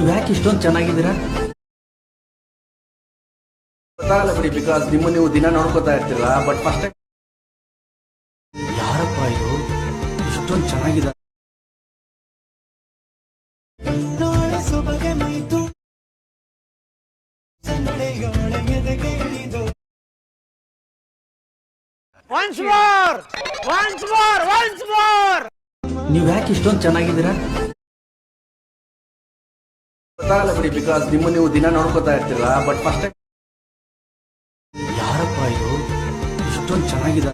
ನೀವ್ ಯಾಕೆ ಇಷ್ಟೊಂದು ಚೆನ್ನಾಗಿದ್ದೀರಾ? ಗೊತ್ತಾಗಲ್ಲ ಬಿಡಿ, ಬಿಕಾಸ್ ನೀವು ದಿನ ನೋಡ್ಕೋತಾ ಇರ್ತೀರಾ. ಬಟ್ ಫಸ್ಟ್ ಟೈಮ್ ಯಾರಪ್ಪ ಇದು ಇಷ್ಟೊಂದು ಚೆನ್ನಾಗಿದೆ? ನೀವ್ ಯಾಕೆ ಇಷ್ಟೊಂದು ಚೆನ್ನಾಗಿದ್ದೀರಾ? ಗೊತ್ತಾಗಲ್ಲ ಬಿಡಿ, ಬಿಕಾಸ್ ನೀವು ದಿನ ನೋಡ್ಕೋತಾ ಇರ್ತೀರಾ. ಬಟ್ ಫಸ್ಟ್ ಟೈಮ್ ಯಾರಪ್ಪ ಇದು ಇಷ್ಟೊಂದು ಚೆನ್ನಾಗಿದೆ?